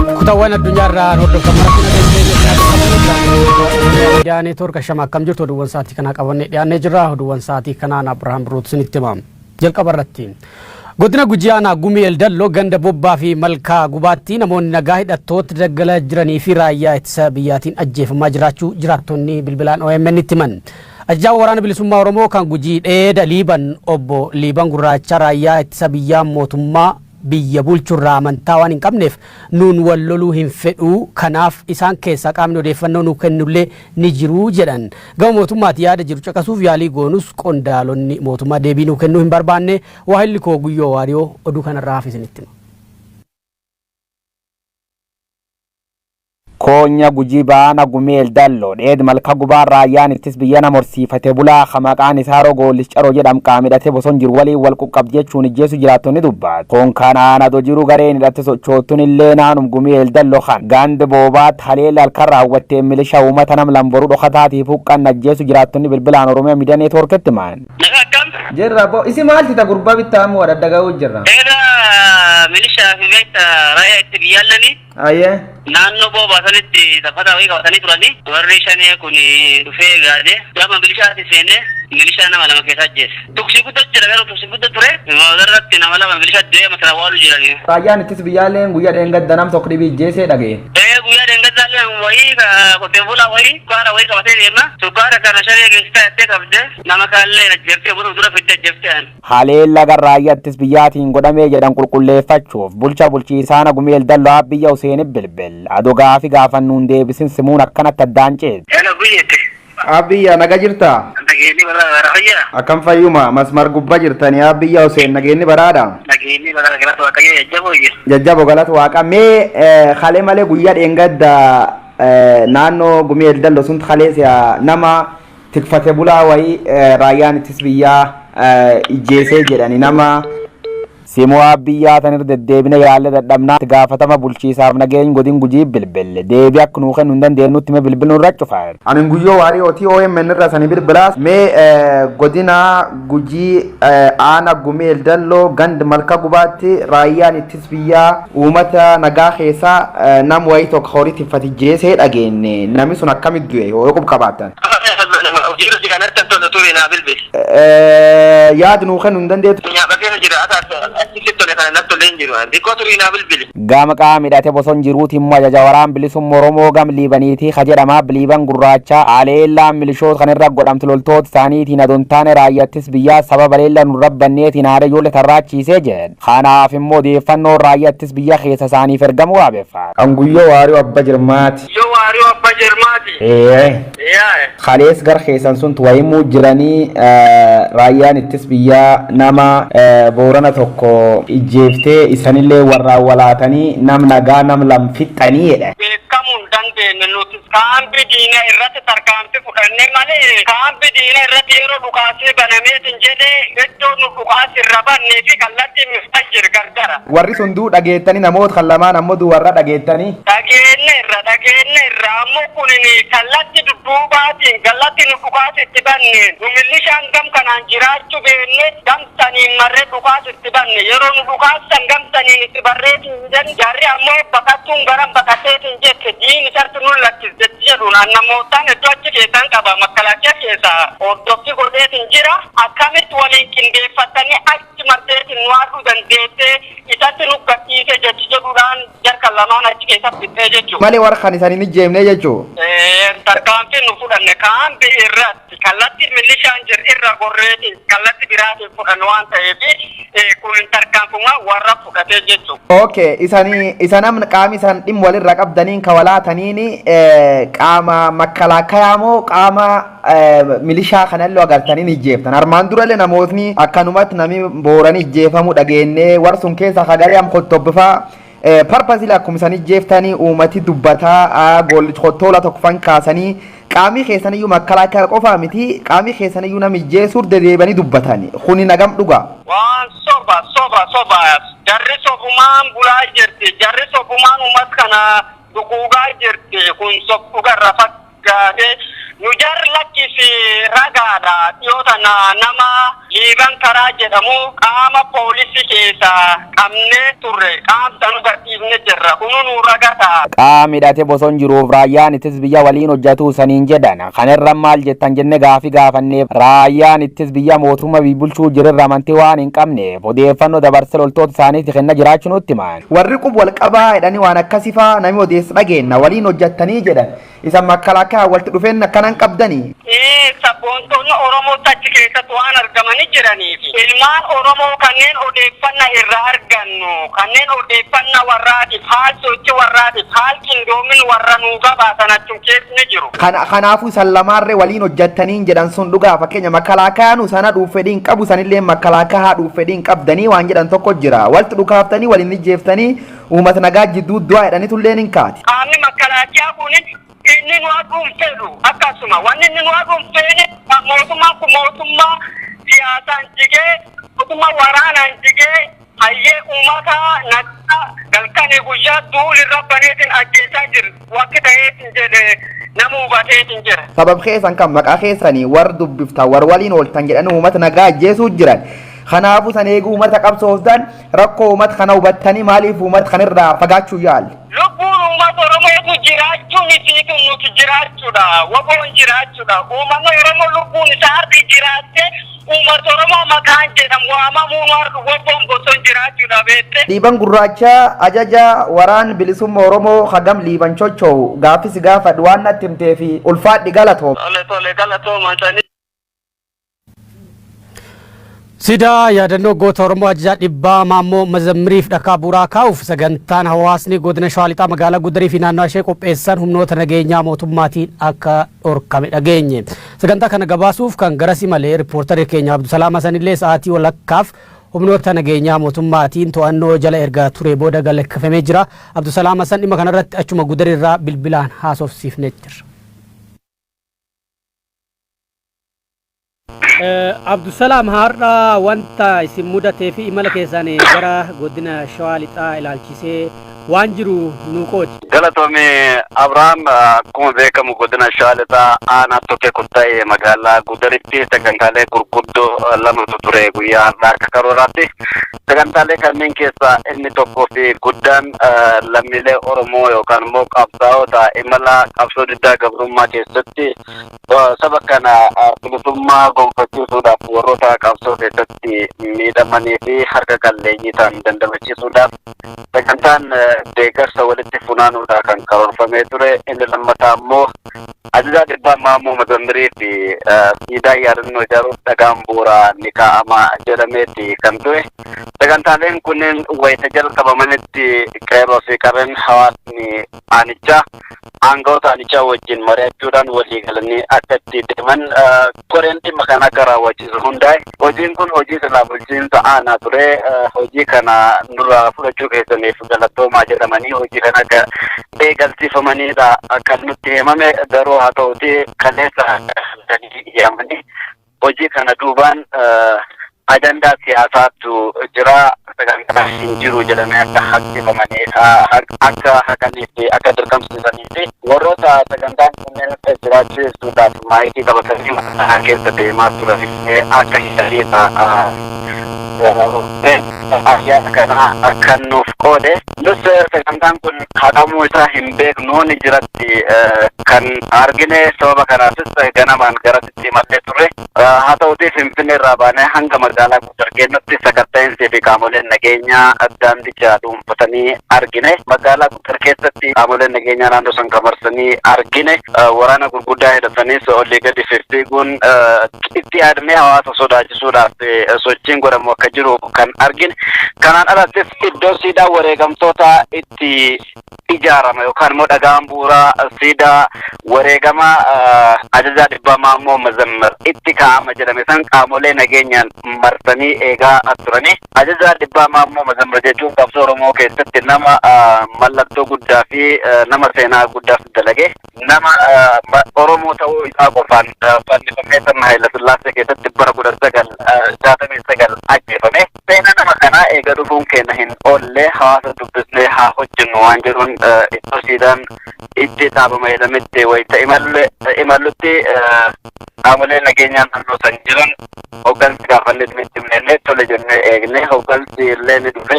kutawwan addunyaarraa hordoftoota Diyaanii Toorka Shamaa akkam jirtu oduuwwan sa'aatii kanaa qabannee dhiyaannee jirra. Oduuwwan sa'aatii kanaan Abrahaam Birootsin itti himama. Jalqaba irratti godina Guyyaa Gumeel Dalloo ganda bobbaa fi malkaa gubaatti namoonni nagaa hidhattoota daggalaa jiranii fi raayyaa ittisa biyyaatiin ajjeefamaa jiraachuu jiraattonni bilbilaan OMN itti himan. Ajajaan waraana bilisummaa Oromoo kan Gujii dheeda Liiban obbo Liiban Gurraacha raayyaa ittisa biyyaa mootummaa biyya bulchurraa amantaa waan hin qabneef nuun wal loluu hin fedhuu kanaaf isaan keessaa qaamni odeeffannoo nu kennullee ni jiru jedhan. Gama mootummaatti yaada jiru caqasuuf yaalii goonus qondaalonni mootummaa deebii nu kennuu hin barbaanne waahilli koo Guyyoo Waariyoo oduu kanarraa hafisinitti. Konya Gujii baana Gumeel Dalloo dheed malka gubaa raayyaan ittis biyya nama horsiifate bulaa maqaan isaa Rogoolis Caroo jedhamu qaamidhate bosona jiru waliin wal quqqabdi jechuun ijjeesu jiraattonni dubbaatu. Kun kanaan adoo jiru gareen hidhatte sochoottuun illee naanum Gumeel Dalloo kan gandi boobaatti haleella halkan raawwattee milishaa uummata nam lamboruu dhokataatiif huqqan ajjeesu jiraattonni bilbilaan Oromiyaa miidiyaa neetwoorkitti himan. Jirra bo isi maalti ta gurbaa bittaamu wadaddagaa jirra. Milishaa fi beekta raayyaa itti biyyaalanii. Ayyee. Naannoo boobaa sanitti taphata wayii qabatanii turanii warri shanii kun dhufee gaadee gama milishaatti seenee milishaa nama lama keessa ajjeese. Tuksii guddaa jira garuu tuksii guddaa ture irratti nama lama milishaa deema sana waalu jiranii. Raayyaan ittis biyyaalleen guyyaa dheengadda nam tokko dhibii ijjeesee dhaga'e. Guyyaa dheengaddaallee wayii qotee bulaa wayii sukkaara wayii qabatee deema. Sukkaara kana shanii geessisaa jettee qabdee nama kaallee ajjeeftee buna dura fittee ajjeeftee. Haleella gar raayyaa ittis biyyaatiin godhamee jedhan qulqulleeffachuuf bulchiisaana Gumeel Dalloo biyya Useen bilbil. Adoo gaafi gaafannuun deebisin simuun akkanatti addaan ceet. Abiyya naga jirta? Nageenyi baraadha fayyaa. Akkam fayyuma masmar gubbaa jirtanii abiyya Useen nageenyi baraadha? Nageenyi baraadha galata waaqayyo jajjaboo jira. Jajjaboo galata waaqa mee halee malee guyyaa dheengadda naannoo Gumeel Dalloo sun halee nama tikfate bulaa wayii raayyaan ittis biyyaa ijjeesee jedhani nama Simuu biyyaa tanir deddeebina yaalle dadhabnaatti gaafatama bulchiisaaf nageenya godin Gujii bilbille deebii akka nuu kennu hin dandeenyutti mee bilbilnu irra cufaa'e. Ani Guyyoo Waariyoo OMN irra sanii bilbilaas mee godina Gujii aana Gumeel Dalloo gandi malka gubaatti raayyaan ittis biyyaa uummata nagaa keessaa nam wayii tokko horii tiffatijjeesee dhageenye namni sun akkamitti du'e yoo qabaatan. Yaad nuu kennu hin dandeettu. Gama qaamidhate bosona jiruuti immoo ajaja waraan bilisummaa Oromoo gam liibaniitii jedhamaa Liiban Gurraacha haleellaan milishoota kanirra godhamtu loltoota isaaniitiin adoon taane raayyaattis biyyaa sababa leella nu rabbanneetiin haadha ijoollee tarraachiisee jedhan. Kanaaf immoo odeeffannoo raayyaattis biyya keessa isaaniif ergamu waabeeffaadha. Kan Guyyoo Waariyoo Abba Jirmaati. Guyyoo Waariyoo Abba Jirmaati. Kalees gar keessan sun wayimuu jiranii raayyaan ittis biyyaa nama Boorana tokko ijjeeftee isanillee warraan walaatanii nam nagaa nam lam fixxanii jedha. Beekamuun dandeenye nuti kaambii diina irratti tarkaanfii fudhannee malee kaambii diina irratti yeroo dhukaasee banameetiin jedhee iddoo nu dhukaasii irra bannee fi kallattii miftaa jiru gargara. Warri sun duu dhageettanii namoota kan lamaan ammoo duu warra dhageettanii. Dhageenne irra ammoo kunin kallattii dudduubaatiin kallattii nu dhukaasii itti banne nu milishaan gam kanaan jiraachuu beenne gamsaniin marree dhukaasii itti banne yeroo nu dhukaasan gamsaniin itti barreetiin jarri ammoo bakattuun garan bakatteetiin jette diini sarti nu lakkiste jedhuun namootaan iddoo achi keessan qaba makkalakkee keessa hordoffii godheetiin jira akkamitti waliin qindeeffatanii achi marteetiin nu arguu dandeessee isatti nu gadhiise jechi jedhuudhaan jarkan lamaan achi keessa fixee jechuudha. Malee warra kan isaanii ni jeemnee jechuudha. Tarkaanfii nu fudhanne kaambii irratti kallattii milishaan jiru irra gorreetiin kallattii biraatiin fudhanne waan ta'eef kun tarkaanfuma warra fudhatee jechuudha. Okay, isa namni qaami isaan dhimma walirra qabdaniin ka walaataniin qaama makkalaakayaa moo qaama milishaa kanallee agartaniin ijjeeftan. Armaan durallee namootni akkanumatti nami Booranii ijjeefamuu dhageenye warsun keessa hagalee am kottobbifa parpasii akkuma isaan ijjeeftanii uummati dubbataa hottoola tokko fan kaasanii qaamii keessaniyyuu makkalaakaa qofaa miti qaamii keessaniyyuu nama ijjeesuuf dedeebanii dubbatanii kuni nagam dhugaa. Waan soba jarri sobumaan bulaa jirti jarri sobumaan uummata kana dhuguugaa jirti kun dhugarra fakkaatee nujar lakkisi ragaadha dhiyootana nama liiban karaa jedhamu qaama poolisii keessa qabne turre qaamsa nu gadhiifne jirra kunu nu ragata. Qaama hidhatee bosona jiruuf raayyaan ittis biyya waliin hojjetu saniin jedhan kanarra maal jettan jenne gaafii gaafanneef raayyaan ittis biyya mootummaa bulchuu jirurra amantii waan hin qabneef odeeffannoo dabarsee loltoota isaaniitti kenna jiraachuu nutti himan. Warri qub wal qabaa jedhanii waan akkasifaa namni odeessa dhageenna waliin hojjettanii jedhan isa makalaakaa walitti dhufeenna akkanan qabdanii. Sabboontoonni Oromoo achi keessatti waan argamanii jiraniif ilmaan Oromoo kanneen odeeffannaa irraa argannu kanneen odeeffannaa warraatiif haal sochii warraatiif haal qindoomin warra nuu gabaasan achum keessa jiru. Kanaafuu isan lamaarree waliin hojjettanii jedhan sun dhugaa fakkeenya makalaakaan sana dhuunfedhiin qabu sanillee makalaakaa dhuunfedhiin qabdanii waan jedhan tokko jira walitti dhukaaftanii waliin ijjeeftanii uummata nagaa jidduu du'aa jedhanii tulleen hin kaati. Qaamni makalaakaa kunis inni nu dhuunfedhu akkasuma wanni inni nu dhuunfedhe mootummaan kun mootummaa siyaasaan jigee mootummaa waraanaan jigee hayyee uummata nagaa galkanii guyyaa duulirra baneetiin ajjeesaa jiru wakki ta'eetiin jedhe nama hubateetiin jira. Sabab keessan kan maqaa keessanii warra dubbiftan warra waliin ooltan jedhanii uummata nagaa ajjeesuu jiran. Kanaafuu san eeguu uummata qabsooftan rakkoo uummata kana hubattanii maaliif uummata kanarraa fagaachuu yaali? Lubbuun uummata Oromootu jiraachuun isiitu nuti jiraachuudha. Waboon jiraachuudha. Uummanni Oromoo lubbuun isaa harki jiraatte uummata Oromoo maqaan jedhamu waamamuun waboon bosona jiraachuudha beekte. Liiban gurraacha ajaja waraan bilisummaa Oromoo hagam liiban chochoo'u gaafis gaafadhu waan natti himtee fi ulfaadhi galatoom. Tole galatooma sanii. Sidaa yaadannoo goota Oromoo ajajaa dhibbaa Maammoo Mazammiriif dhakaa bu'uuraa kaa'uuf sagantaan hawaasni godina Shawaa Lixaa magaalaa Guddarii fi naannoo ishee qopheessan humnoota nageenyaa mootummaatiin akka dhorkame dhageenye. Sagantaa kana gabaasuuf kan garasi malee riippoortarri keenya Abdusalaam Hasanillee sa'aatii walakkaaf humnoota nageenyaa mootummaatiin to'annoo jala erga ture booda galakkifamee jira. Abdusalaam Hasan dhimma kanarratti achuma Guddarii irraa bilbilaan haasofsiifnee jirra. Abdusalaam har'a wanta isin mudatee fi imala keessanii gara godina Shawaa Lixaa ilaalchisee waan jiru nu qoodi. Galatoome Abrahaam akkuma beekamu godina Shawaa Lixaa aanaa tokkee kuttaa'e magaalaa Guddaritti sagantaalee gurguddoo lamatu ture guyyaa har'aa akka karooraatti. Sagantaalee kanneen keessaa inni tokkoo fi guddaan lammiilee Oromoo yookaan immoo qabsaa'ota imala qabsoo diddaa gabrummaa keessatti saba kana bilisummaa gonfachiisuudhaaf warroota qabsoo keessatti miidhamanii fi harka qalleeyyii ta'an dandamachiisuudhaaf sagantaan deeggarsa walitti funaanuudhaan kan karoorfamee ture. Inni lammataa immoo ajajaa dhibbaa Maammoo Mazammirii fi siidaa yaadannoo ijaaruuf dhagaan bu'uuraa ni kaa'ama jedhameeti kan ture. Sagantaaleen kunneen wayita jalqabamanitti qeerroo fi qarreen hawaasni aanichaa aangawoota aanichaa wajjin mari'achuudhaan walii galanii akka itti deeman koreen dhimma kana akka raawwachiisu hundaa'e. Hojiin kun hojii silaa bulchiinsa aanaa ture. Hojii kana nurraa fudhachuu keessaniif galatoomaa jedhamanii hojii kana akka eegalsiifamaniidha kan nutti himame. Garuu haa ta'uti kaleessa yaamanii hojii kana duubaan ajandaa siyaasaatu jira. Sagantaa hin jiru jedhamee akka haqifamanii akka haqanii fi akka dirqamsiisanii fi warroota sagantaan kunneen jiraachuudhaaf maayitii qabatanii mana keessa deemaa turaniif akka hidhaniidha. Ayyaana kana akka nuuf qoode nus sagantaan kun haqamuu isaa hin beeknu ni jiratti kan argine. Sababa kanaafis ganamaan garasitti imallee turre. Haa ta'uti Finfinnee irraa baanee hanga magaalaa Guddargeenyatti sakatta'insi fi qaamoleen nageenyaa daandicha dhuunfatanii argine. Magaalaa Guddar keessatti qaamoleen nageenyaa naannoo san kamarsanii argine. Waraana gurguddaa hidhataniis olii gadi fiiguun itti yaadamee hawaasa sodaachisuudhaaf sochiin godhamu akka jiru kan argine. Kanaan alattis iddoo siidaa wareegamtoota itti ijaarama yookaan immoo dhagaan bu'uuraa siidaa wareegama ajajaa dhibbaa Maammoo Mazammir itti kaa'ama jedhame san qaamolee nageenyaan marsanii eegaa turani. Ajajaa dhibbaa maammoo Mazammil jechuun qabsoo Oromoo keessatti nama mallattoo guddaa fi nama seenaa guddaaf dalage nama Oromoo ta'uu isaa qofaan fannifamee sirna Haayila Sillaasee keessatti bara 1969 ajjeefame. Seenaa nama kanaa eega dhufuun keenya hin oolle hawaasa dubbisnee haa hojjennu waan jedhuun iddoo siidaan itti dhaabama jedhametti wayita imallutti qaamolee nageenyaan naannoo san jiran hoggansi gaafanne itti himnee tole jennee eegne hoggansi illee ni dhufe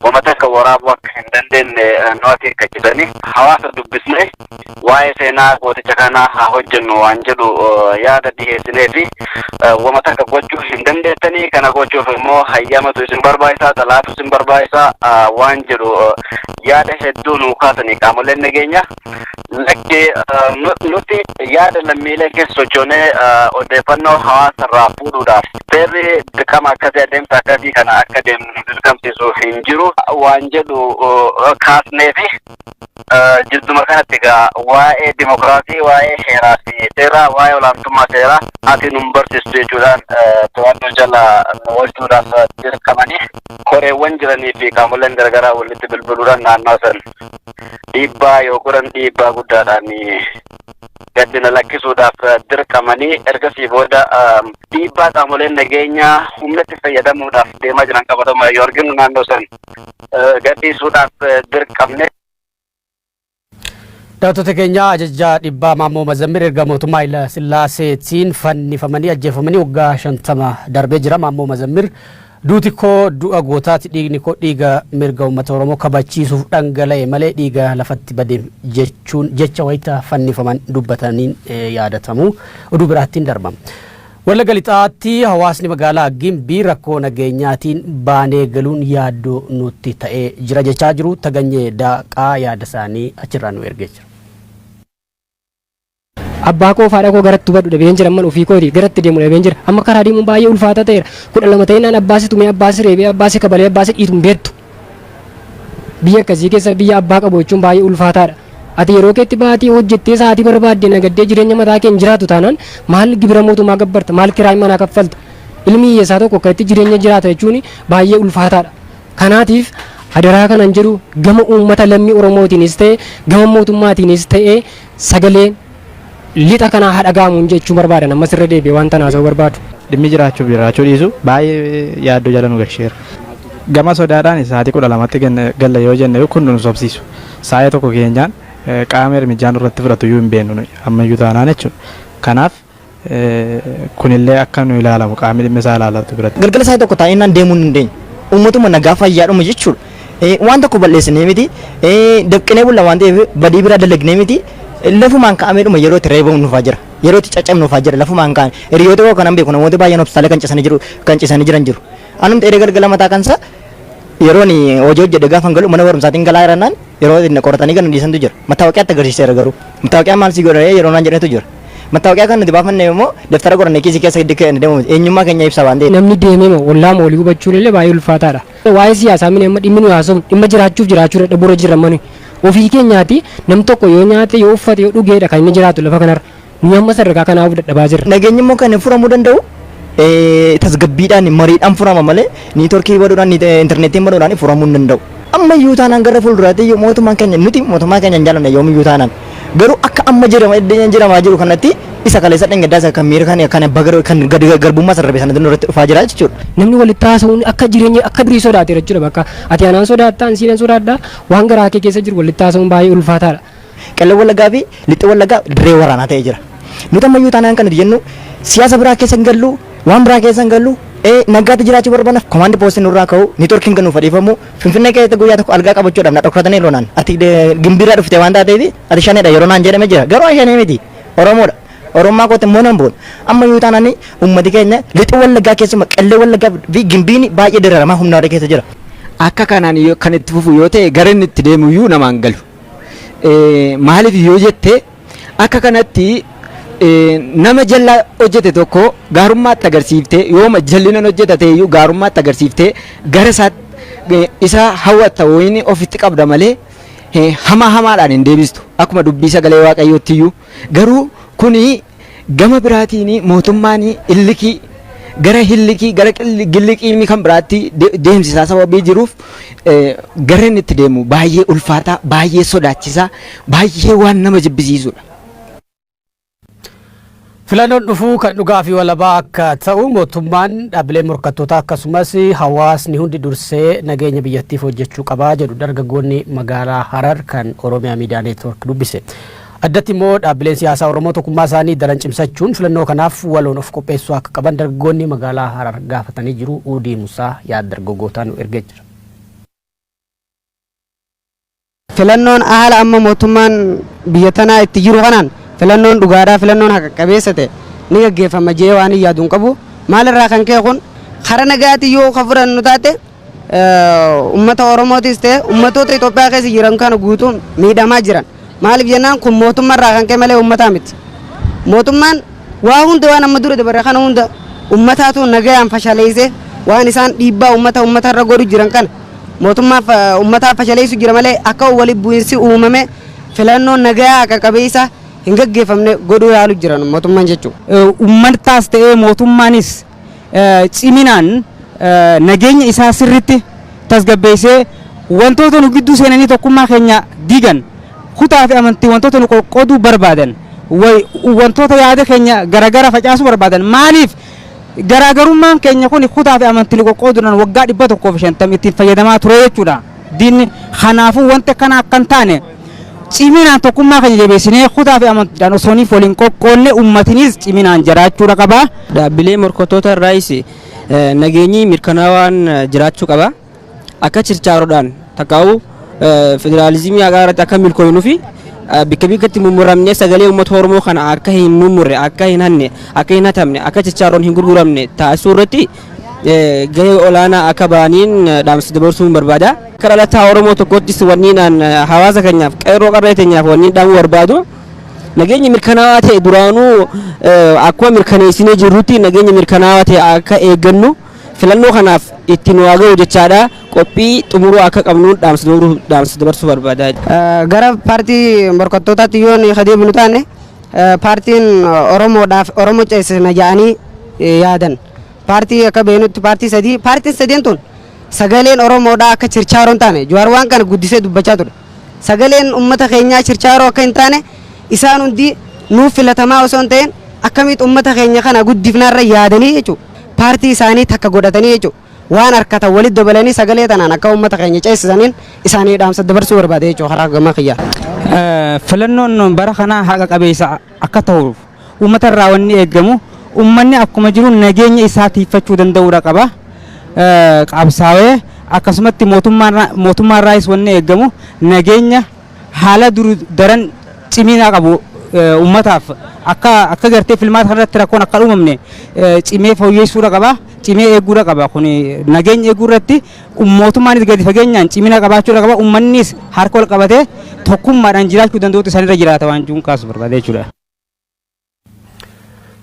uummata akka waraabuu akka hin dandeenye nu akeekkachiisanii hawaasa dubbisnee waa'ee seenaa gooticha kanaa haa hojjennu waan jedhu yaada dhiheessinee fi uummata akka gochuu hin dandeettanii kana gochuuf immoo hayyamatu isin barbaachisaa talaatu isin barbaachisaa waan jedhu yaada hedduu nuu kaasanii qaamoleen nageenya lakki nuti yaada lammiilee keessa sochoonee odeeffannoo hawaasarraa fuudhuudhaaf seerri dirqama akkasii adeemsa akkasii kana akka deemnu dirqamsiisuu hin jiru waan jedhu kaasnee fi jidduma kanatti egaa waa'ee dimokiraasii waa'ee heeraa fi seeraa waa'ee olaantummaa seeraa ati nun barsiistu jechuudhaan to'annoo jala nu oolchuudhaaf dirqamanii koreewwan jiranii fi qaamoleen garagaraa walitti bilbiluudhaan naannoo san dhiibbaa yoo godhan dhiibbaa guddaadhaan gaddina lakkisuudhaaf dirqamanii ergasii booda dhiibbaa qaamoleen nageenyaa humnatti fayyadamuudhaaf deemaa jiran qabatama yoo arginu naannoo san gaddisuudhaaf dirqamne. Daawwattoota keenya ajajaa dhibbaa Maammoo Mazammil erga mootummaa Haayila Sillaaseetiin fannifamanii ajjeefamanii waggaa 50 darbee jira. Maammoo Mazammil duuti koo du'a gootaati dhiigni koo dhiiga mirga uummata Oromoo kabachiisuuf dhangala'e malee dhiiga lafatti badeem jechuun jecha wayita fannifaman dubbataniin yaadatamu. Oduu biraattiin darbama. Wallagga Lixaatti hawaasni magaalaa Gimbii rakkoo nageenyaatiin baanee galuun yaaddoo nutti ta'ee jira jechaa jiru. Taganyee daaqaa yaada isaanii achirraa nu ergee jira. Abbaa koo faadha koo garatti badhu dhabeen jira man ofii kooti garatti deemu dhabeen jira amma karaa deemuun baay'ee ulfaataa ta'eera 12 ta'inaan abbaasi tumee abbaasi reebee abbaasi kabalee abbaasi dhiituun beektu biyya akkasii keessa biyya abbaa qabu jechuun baay'ee ulfaataadha ati yeroo keetti baatii hojjettee sa'aatii barbaaddee nagaddee jireenya mataa kee hin jiraatu taanaan maal gibira mootummaa gabbarta maal kiraay manaa kaffalta ilmi hiyyeessaa tokko akkatti jireenya jiraata jechuun baay'ee ulfaataadha kanaatiif hadaraa kanan jedhu gama uummata lammii Oromootiinis ta'e gama mootummaatiinis ta'e sagalee lixa kana hadhagaamuun jechuun barbaada nama sirra deebi'ee wanta naasoo barbaadu. Dhimmi jiraachuu dhiisuu baay'ee yaaddoo jala nu gasheera. Gama sodaadhaan sa'aatii 12tti galla yoo jenne kun nu sobsiisu. Saayee tokko keenyaan qaama ermijaan irratti fudhatu iyyuu hin beeknu ammayyuu taanaan jechuudha. Kanaaf kunillee akka nu ilaalamu qaamni dhimma isaa ilaalatu biratti. Galgala saayee tokko taa'inaan deemuu hin dandeenye. Uummatuma nagaa fayyaadhuma jechuudha. Waan tokko balleessinee miti dafqinee bulla waan ta'eef badii biraa dalagnee miti. Lafumaan ka'ameedhuma yeroo itti reebamu nufaa jira yeroo itti caccabnufaa jira lafumaan ka'an hiriyoota koo kanan beeku namoota baay'een obstaalee kan cisanii jiran jiru anumti edee galgala mataa kansa yeroon hojii hojjedhe gaafa galu mana barumsaatiin galaa jirannaan yeroo qoratanii kan dhiisantu jira mattaawaqaatti agarsiiseera garuu mattaawaqaa maal si godhee yeroo naan jedhetu jira mattaawaqaa kan nuti baafanne immoo daftara qorannee kiisii keessa giddi ka'e deemu eenyummaa keenya ibsa waan ta'eef namni deemee ollaa moolii hubachuun illee baay'ee ulfaataadha waa'ee siyaasaa minee dhimmi nu haasofnu dhimma jiraachuuf jiraachuu dadhabuura jirramani ofii keenyaati nam tokko yoo nyaate yoo uffate yoo dhugeedha kan inni jiraatu lafa kanarra nu amma sadarkaa kanaaf dadhabaa jirra. Nageenyi immoo kan furamuu danda'u tasgabbiidhaan mariidhaan furama malee niitoorkii baduudhaan intarneetiin baduudhaan furamuu hin danda'u. Ammayyuu taanaan gara fuulduraatti mootummaan keenya nuti mootummaa keenya hin jaalanne yoomiyyuu taanaan garuu akka amma jedhamaa jiru kanatti isa kaleessa dhangaddaa kan miira kan garbummaa sararbe sanatti irratti dhufaa jira jechuudha. Namni walitti haasa'uun akka jireenya akka durii sodaateera jechuudha bakka ati anaan sodaattaa ansiinan sodaadhaa waan garaa kee keessa jiru walitti haasa'uun baay'ee ulfaataadha. Qellem Wallaggaa fi Lixxi Wallaggaa dirree waraanaa ta'ee jira. Nuti ammayyuu taanaan kan jennu siyaasa biraa keessa hin gallu waan biraa keessa hin gallu nagaatti jiraachuu barbaanna komaandi poostii nurraa ka'u niitoorkiin kan nuuf adiifamu finfinnee keessatti guyyaa tokko algaa qabachuudhaaf na dhokfatanii loonaan ati gimbiirraa dhufte waan taateef ati shaneedha yeroo naan jedhame jira garuu shanee miti Oromoodha. Orommaa koote immoo nan boona ammayyuu taanaan uummati keenya Lixxi Wallaggaa keessuma Qellem Wallaggaa fi Gimbiin baay'ee dararamaa humna warra keessa jira. Akka kanaan kan itti fufu yoo ta'e gara inni itti deemu iyyuu namaan galu. Maaliif yoo jette akka kanatti nama jallaa hojjete tokko gaarummaatti agarsiiftee yooma jallinan hojjetate iyyuu gaarummaatti agarsiiftee gara isa hawwatta wayini ofitti qabda malee hamaadhaan hin deebistu akkuma dubbii sagalee waaqayyootti iyyuu garuu kuni gama biraatiin mootummaan illikii gara hillikii gara gilliqii ilmi kan biraatti deemsisaa sababii jiruuf gara inni itti deemu baay'ee ulfaataa baay'ee sodaachisaa baay'ee waan nama jibbisiisudha. Filannoon dhufuu kan dhugaa fi walabaa akka ta'u mootummaan dhaabbilee morkattootaa akkasumas hawaasni hundi dursee nageenya biyyattiif hojjechuu qabaa jedhu dargaggoonni magaalaa Harar kan Oromiyaa Miidiyaa Neetwoork dubbise. Addatti immoo dhaabbileen siyaasaa Oromoo tokkummaa isaanii daran cimsachuun filannoo kanaaf waloon of qopheessuu akka qaban dargaggoonni magaalaa Harar gaafatanii jiru. Uudii Musaa yaada dargaggootaan ergee jira. Filannoon haala amma mootummaan biyya tanaa itti jiru kanaan filannoon dhugaadhaa filannoon haqa qabeessa ta'e ni gaggeeffama jee waan yaaduun qabu maalirraa kan ka'e kun karaa nagaatti yoo ka fudhannu taate uummata Oromootis ta'e uummattoota Itoophiyaa keessa jiran kana guutuun miidhamaa jiran maaliif jennaan kun mootummaarraa kan ka'e malee uummataa miti mootummaan waa hunda waan amma dura dabarre kana hunda uummataatu nagayaan fashaleessee waan isaan dhiibbaa uummatarra godhu jiran kana mootummaaf uummataa fashaleessu jira malee akka walitti bu'iinsi uumame filannoon nagayaa haqa qabeessa hin gaggeeffamne godhuu yaalu jiran mootummaan jechuudha. Uummatas ta'ee mootummaanis ciminaan nageenya isaa sirriitti tasgabbeessee wantoota nu gidduu seenanii tokkummaa keenya diigan kutaa fi amantii wantoota nu qoqqooduu barbaadan wantoota yaada keenya garagara facaasuu barbaadan maaliif garaagarummaan keenya kun kutaa fi amantii nu qoqqooduudhaan waggaa 150 ittiin fayyadamaa ture jechuudha. Diinni kanaafuu wanta kana akka hin taane ciminaan tokkummaa keenya jabeessinee kutaa fi amantiidhaan osoo hin waliin qoqqoonne ummatinis ciminaan jiraachuudha qaba. Dhaabbilee morkattoota irraayis nageenyi mirkanaawaan jiraachuu qaba. Akka chirchaaroodhaan takkaa'u federaalizimii haqaa irratti akka milkooyinuu fi bakka bakkatti mummuramnee sagalee uummata Oromoo kana akka hin mummurre akka hin hanne akka hin hatamne akka chirchaaroon hin gurguramne taasisuu irratti gahee olaanaa akka ba'aniin dhaamsa dabarsuun barbaada. Akka dhalataa Oromoo tokkottis wanniinaan hawaasa keenyaaf qeerroo qarreeteenyaaf wanniin dhaamuu barbaadu nageenyi mirkanaawaa ta'e duraanuu akkuma mirkaneessinee jirrutti nageenya mirkanaawaa ta'e akka eeggannu filannoo kanaaf ittiin waa ga'u jechaadha. Qophii xumuruu akka qabnuun dhaamsa dabarsuu barbaada. Gara paartii morkattootaatti yoo ni adeemnu taane paartiin Oromoodhaaf Oromoo ceesisna jedhanii yaadan. Paartii akka beenutti paartiin sadeen tun sagaleen Oromoodhaa akka chirchaaroon taane Jawaar waan kana guddisee dubbachaa ture. Sagaleen uummata keenyaa chirchaaroo akka hin taane isaan hundi nuuf filatamaa osoo hin ta'in akkamitti uummata keenya kana guddifnaarra yaadanii jechuudha. Paartii isaanii takka godhatanii jechuudha. Waan harkatan walitti dabalanii sagalee tanaan akka uummata keenya ceesisaniin isaanii dhaamsa dabarsuu barbaade jechuudha karaa gamaa kiyyaa. Filannoon bara kanaa haqa qabeessa akka ta'uuf uummata irraa wanni eeggamu ummanni akkuma jiru nageenya isaa tiifachuu danda'uudha qaba. Qabsaawee akkasumatti mootummaan raayis wanni eeggamu nageenya haala daran cimina qabu ummataaf akka gartee filmaata kanarratti rakkoon akka uumamne cimee fooyyessuudha qaba. Cimee eeguudha qaba. Kun nageenya eeguu irratti mootummaanis gadi fageenyaan cimina qabaachuudha qaba. Ummannis harka wal qabatee tokkummaadhaan jiraachuu danda'uutu isaanirra jiraata waan jiruun kaasu barbaade jechuudha.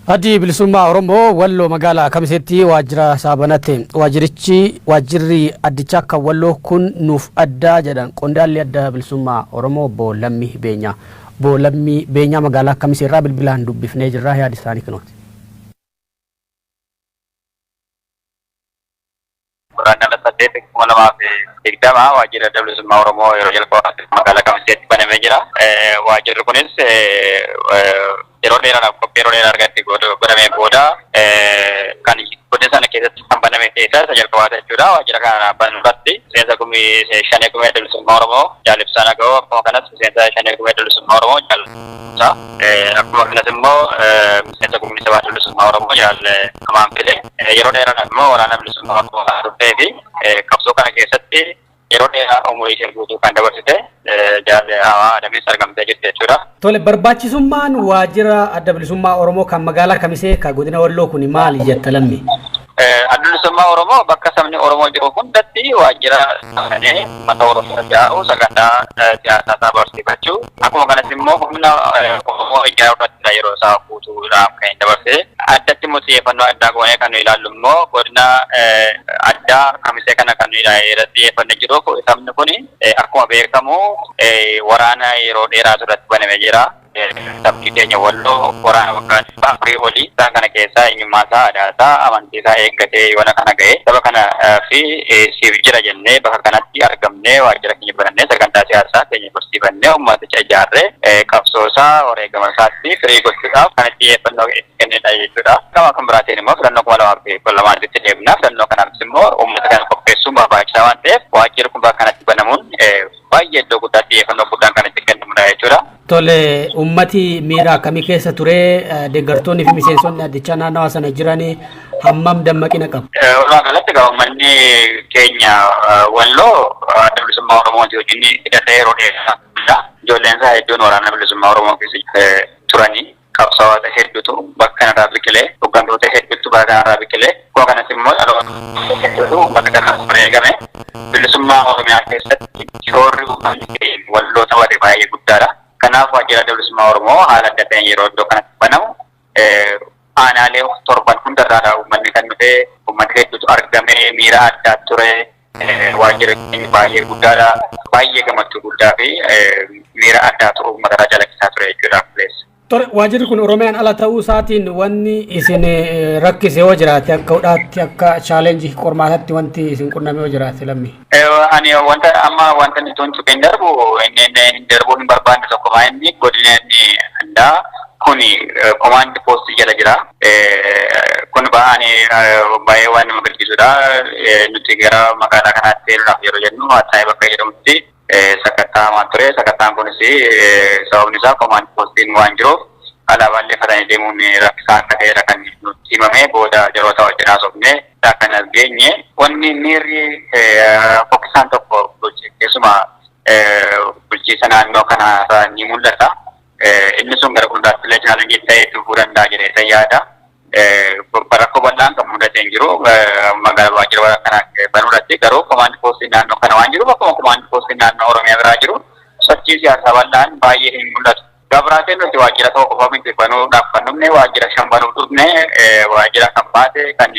Addi bilisummaa Oromoo Walloo magaalaa Kamiseetti waajjira saabanate waajjirri addichaa akka Walloo kun nuuf addaa jedhan qondaalli adda bilisummaa Oromoo obbo Lammii Beenyaa. Obbo Lammii Beenyaa magaalaa Kamiseerraa bilbilaan dubbifnee jirra yaada isaanii kanooti. Waraana saddeet kuma lamaa fi digdama waajjira adda bilisummaa Oromoo yeroo jalqabaatti magaalaa Kamiseetti banamee jira. Waajjirri kunis yeroo dheeraadhaaf qophii yeroo dheeraa argatti godhamee booda kan godina sana keessatti kan baname keessaa isa jalqabaata jechuudha. Waajjira kana banuurratti seensa shanee gumee adda bilisummaa Oromoo jaalibsaan aga'oo akkuma kanas seensa shanee gumee adda bilisummaa Oromoo jaalibsa. Akkuma kanas immoo seensa gumee sabaa adda bilisummaa Oromoo hamaan fide yeroo dheeraadhaaf immoo waraana bilisummaa Oromoo kan dhuftee fi qabsoo kana keessatti yeroo dheeraa umurii ishee guutuu kan dabarsite jaalli hawaa adamees argamtee jirti jechuudha. Tole barbaachisummaan waajjira adda bilisummaa Oromoo kan magaalaa Kamisee kan godina Walloo kun maali jetta Lammii? Adda bilisummaa Oromoo bakka sabni Oromoo jiru hundatti waajjira sabanee mata Oromoo jaa'u sagantaa siyaasaa isaa barsiifachuu akkuma kanas immoo humna Oromoo ijaaruu irratti yeroo isaa guutuudhaaf kan hin dabarse addatti immoo xiyyeeffannoo addaa goonee kan nu ilaallu immoo godina addaa Kamisee kana kan nu irratti xiyyeeffannee jiru sabni kun akkuma beekamu waraana yeroo dheeraa irratti banamee jira. sabni keenya walloo waraana waggaa afurii olii isaan kana keessaa eenyummaa isaa aadaa isaa amantii isaa eeggatee yoona kana ga'e saba kana fi siif jira jennee bakka kanatti argamnee waajjira keenya banannee sagantaa siyaasaa keenya barsiifannee uummaticha ijaarree qabsoo isaa wareegama isaatti firii gochuudhaaf kan xiyyeeffannoo kennedha jechuudha. Gama kan biraatiin immoo filannoo 2012 deemna. Filannoo kanaafis immoo uummata kana qopheessuun barbaachisaa waan ta'eef waajjirri kun bakka kanatti banamuun baay'ee iddoo guddaa xiyyeeffannoo guddaan kan itti kennamudha jechuudha. Tole ummati miira akkamii keessa ture deeggartoonni fi miseensonni addichaa naannawaa sana jiran hammam dammaqina qabu? Walumaa galatti uummanni keenya walloo adda bilisummaa Oromooti wajjin hidhatee yeroo dheeraadha. Ijoolleen isaa hedduun waraana bilisummaa Oromoo keessa turanii qabsaa'ota hedduutu bakka kanarraa biqilee hooggantoota hedduutu bakka kanarraa biqilee koo kanas immoo dhaloota hedduutu uummata kanaaf wareegame bilisummaa Oromiyaa keessatti shoorri uummanni walloo taphate baay'ee guddaadha. Kanaaf waajjira bilisummaa Oromoo haala adda ta'een yeroo iddoo kanatti banamu aanaalee torban hundarraa uummanni kan dhufe uummanni hedduutu argame miira addaa ture waajjira keenya baay'ee guddaadha baay'ee gammachuu guddaa fi miira addaa ture uummata jalaqqisaa ture jechuudha. Waajjirri kun Oromiyaan ala ta'uu isaatiin wanni isin rakkise yoo jiraate akka hudhaatti akka chaalenjii qormaatatti wanti isin qunname yoo jiraate lammi. Ani wanta inni tun tuqeen darbu inni darbuu hin barbaanne tokko inni godina inni addaa kuni komaandi poostii jala jira. Kun baay'ee waan nama gaddisiisudha. Nuti gara magaalaa kanaatti seenuudhaaf yeroo jennu haata'ee bakka jedhamutti sakattaamaa ture. Sakattaan kunis sababni isaa komaandi poostiin waan jiruuf alaabaallee fatanii deemuun rakkisaa akka ta'edha kan nutti himame booda yeroota wajjin haasofne kan as geenye wanni miirri fokkisaan tokko keessumaa bulchiisa naannoo kanaa ni mul'ata. Inni sun gara fuulduraatti illee chaalenjii ta'ee dhufuu danda'a jedhee yaada. Rakkoo bal'aan kan mudateen jiru magaalaa waajjira kanaa banuudhaatti garuu komaandi poostiin naannoo kana waan jiruuf akkuma komaandi poostiin naannoo Oromiyaa biraa jiru sochii siyaasaa bal'aan baay'ee hin mul'atu. Gabraatiin nuti waajjira tokko qofa miti banuudhaaf kan dhufne waajjira 5 banuuf dhufne waajjira kan baate kan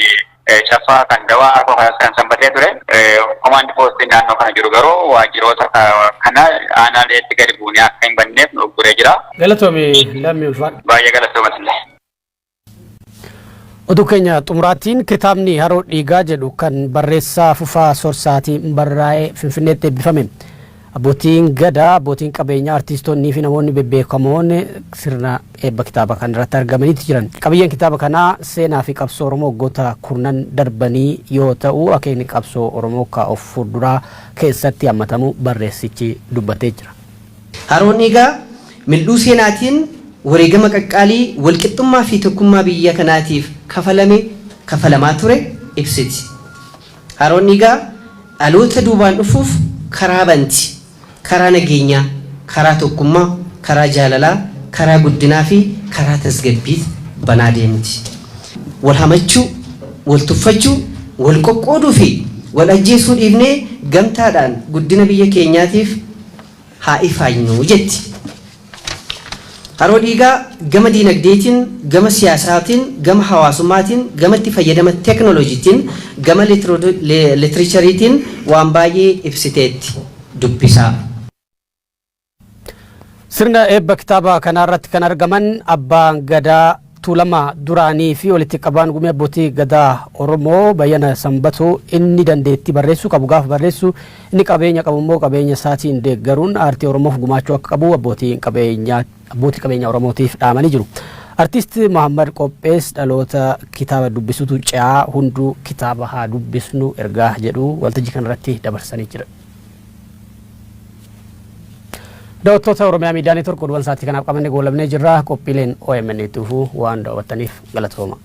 chaffaa kan dawaa kan sanbatee ture komaandi poostiin naannoo kana jiru garuu waajjiroota kana aanaaleetti gadi buunee akka hin banneef nu guree jira. Galatoomi lammii ulfaadha. Baay'ee galatoomatillee. Oduu keenya xumuraatiin kitaabni haroo dhiigaa jedhu kan barreessaa Fufaa Sorsaatiin barraa'ee Finfinneetti eebbifame. Abbootiin gadaa, abbootiin qabeenyaa, artistoonnii fi namoonni bebbeekamoon sirna eebba kitaaba kana irratti argamaniiti jiran. Qabiyyeen kitaaba kanaa seenaa fi qabsoo Oromoo waggoota kurnan darbanii yoo ta'u, akeekni qabsoo Oromoo of fuulduraa keessatti hammatamu barreessichi dubbatee jira. Haroon dhiigaa mil'uu seenaatiin wareegama qaqqaalii walqixxummaa fi tokkummaa biyya kanaatiif kafalamaa ture ibsiti. Haroon dhiigaa dhaloota duubaan dhufuuf karaa banti. Karaa nageenyaa, karaa tokkummaa, karaa jaalalaa, karaa guddinaa fi karaa tasgabbii banaa deemti. Wal hamachuu, wal tuffachuu, wal qoqqooduu fi wal ajjeesuu dhiifnee gamtaadhaan guddina biyya keenyaatiif haa ifaaynu jetti. Haroo dhiigaa gama diinagdeetiin, gama siyaasaatiin, gama hawaasummaatiin, gama itti fayyadama teeknooloojiitiin, gama litirichariitiin waan baay'ee ibsiteetti dubbisaa. Sirna eebba kitaaba kanarratti kan argaman abbaan gadaa Tuulamaa duraanii fi walitti qabaan gumii abbootii gadaa Oromoo Bayyana Sanbatoo inni dandeettii barreessuu qabu gaafa barreessu inni qabeenya qabu immoo qabeenya isaatiin deeggaruun aartii Oromoof gumaachuu akka qabu abbootii qabeenya Oromootiif dhaamanii jiru. Artiist Muhammad Qophees dhaloota kitaaba dubbisutu ce'aa hunduu kitaaba haa dubbisnu ergaa jedhu waltajjii kanarratti dabarsanii jira. Daawwattoota Oromiyaa Miidiyaa Neetwork oduuwwan sa'aatii kanaaf qabannee goolabnee jirra. Qophiileen OMN ODUU waan daawwattaniif galatooma.